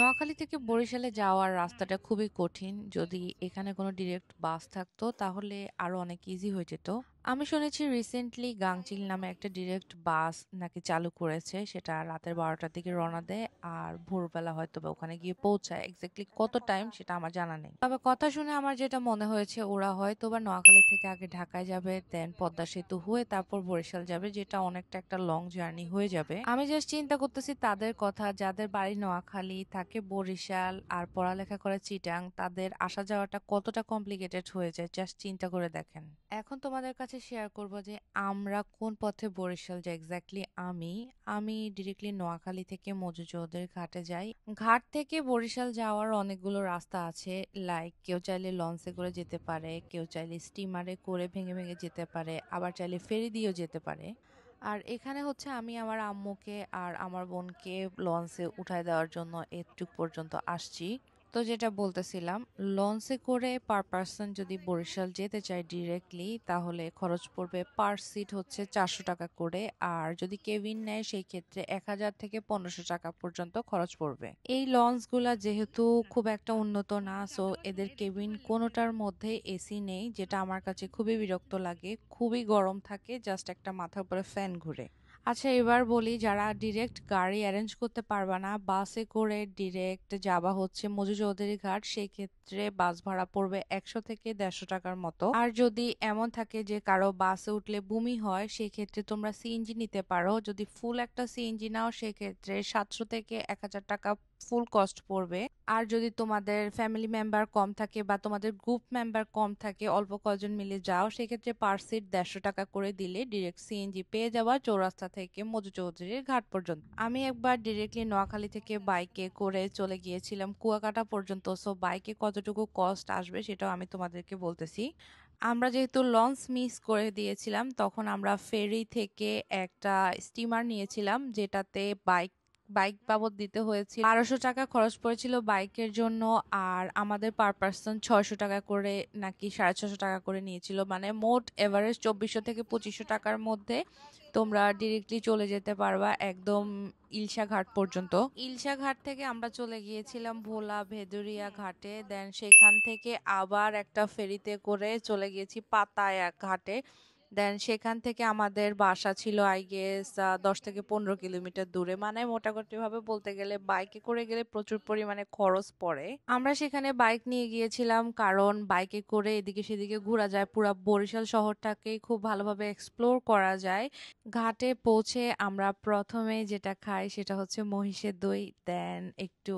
নোয়াখালী থেকে বরিশালে যাওয়ার রাস্তাটা খুবই কঠিন। যদি এখানে কোনো ডিরেক্ট বাস থাকতো তাহলে আরো অনেক ইজি হয়ে যেত। আমি শুনেছি রিসেন্টলি গাংচিল নামে একটা ডিরেক্ট বাস নাকি চালু করেছে। সেটা রাতের 12টার দিকে রওনা দেয় আর ভোরবেলা হয়তোবা ওখানে গিয়ে পৌঁছায়। এক্স্যাক্টলি কত টাইম সেটা আমার জানা নেই। তবে কথা শুনে আমার যেটা মনে হয়েছে ওরা হয়তোবা নোয়াখালী থেকে আগে ঢাকায় যাবে, দেন পদ্মা সেতু হয়ে তারপর বরিশাল যাবে, যেটা অনেকটা একটা লং জার্নি হয়ে যাবে। আমি জাস্ট চিন্তা করতেছি তাদের কথা, যাদের বাড়ি নোয়াখালী থাকে বরিশাল আর পড়ালেখা করে চিটাং, তাদের আসা যাওয়াটা কতটা কমপ্লিকেটেড হয়ে যায় জাস্ট চিন্তা করে দেখেন। এখন তোমাদের কাছে শেয়ার করব যে আমরা কোন পথে বরিশাল যাই। এক্স্যাক্টলি আমি ডিরেক্টলি নোয়াখালী থেকে মজুচৌধুরী ঘাটে যাই। ঘাট থেকে বরিশাল যাওয়ার অনেকগুলো রাস্তা আছে। লাইক কেউ চাইলে লঞ্চে করে যেতে পারে, কেউ চাইলে স্টিমারে করে ভেঙে ভেঙে যেতে পারে, আবার চাইলে ফেরি দিয়েও যেতে পারে। আর এখানে হচ্ছে আমি আমার আম্মুকে আর আমার বোনকে লঞ্চে উঠায় দেওয়ার জন্য এটুক পর্যন্ত আসছি। তো যেটা বলতেছিলাম, লঞ্চে করে পার পার্সন যদি বরিশাল যেতে চায় ডিরেক্টলি, তাহলে খরচ পড়বে পার সিট হচ্ছে 400 টাকা করে। আর যদি কেবিন নেয় সেই ক্ষেত্রে 1000 থেকে 1500 টাকা পর্যন্ত খরচ পড়বে। এই লঞ্চগুলা যেহেতু খুব একটা উন্নত না, সো এদের কেবিন কোনোটার মধ্যে এসি নেই, যেটা আমার কাছে খুবই বিরক্ত লাগে। খুবই গরম থাকে, জাস্ট একটা মাথার উপরে ফ্যান ঘুরে। আচ্ছা, এবার বলি, যারা ডিরেক্ট গাড়ি অ্যারেঞ্জ করতে পারবা না, বাসে করে ডিরেক্ট যাবা হচ্ছে মজু চৌধুরী ঘাট, সেই ক্ষেত্রে বাস ভাড়া পড়বে 100 থেকে 150 টাকার মতো। আর যদি এমন থাকে যে কারো বাসে উঠলে বমি হয়, সেই ক্ষেত্রে তোমরা সিএনজি নিতে পারো। যদি ফুল একটা সিএনজি নাও সেক্ষেত্রে 700 থেকে 1000 টাকা ফুল কস্ট পড়বে। আর যদি তোমাদের ফ্যামিলি মেম্বার কম থাকে বা তোমাদের গ্রুপ মেম্বার কম থাকে, অল্প কজন মিলে যাও, সেক্ষেত্রে পার সিট 150 টাকা করে দিলে ডিরেক্ট সিএনজি পেয়ে যাওয়া চৌরাস্তা থেকে মধু চৌধুরীর ঘাট পর্যন্ত। আমি একবার ডিরেক্টলি নোয়াখালী থেকে বাইকে করে চলে গিয়েছিলাম কুয়াকাটা পর্যন্ত। সো বাইকে কতটুকু কস্ট আসবে সেটাও আমি তোমাদেরকে বলতেছি। আমরা যেহেতু লঞ্চ মিস করে দিয়েছিলাম, তখন আমরা ফেরি থেকে একটা স্টিমার নিয়েছিলাম, যেটাতে বাইক বাইক বাবদ দিতে হয়েছে 1200 টাকা খরচ পড়েছিল বাইকের জন্য। আর আমাদের পার পার্সন 600 টাকা করে নাকি 650 টাকা করে নিয়েছিল, মানে মোট এভারেজ 2400 থেকে 2500 টাকার মধ্যে তোমরা ডিরেক্টলি চলে যেতে পারবা একদম ইলশা ঘাট পর্যন্ত। ইলশা ঘাট থেকে আমরা চলে গিয়েছিলাম ভোলা ভেদুরিয়া ঘাটে, দেন সেখান থেকে আবার একটা ফেরিতে করে চলে গিয়েছি পাতায়া ঘাটে। দেন সেখান থেকে আমাদের বাসা ছিল আই গেস 10 থেকে 15 কিলোমিটার দূরে। মানে মোটামুটি ভাবে বলতে গেলে বাইকে করে গেলে প্রচুর পরিমাণে খরচ পড়ে। আমরা সেখানে বাইক নিয়ে গিয়েছিলাম কারণ বাইকে করে এদিকে সেদিকে ঘোরা যায়, পুরা বরিশাল শহরটাকে খুব ভালোভাবে এক্সপ্লোর করা যায়। ঘাটে পৌঁছে আমরা প্রথমে যেটা খাই সেটা হচ্ছে মহিষের দই, দেন একটু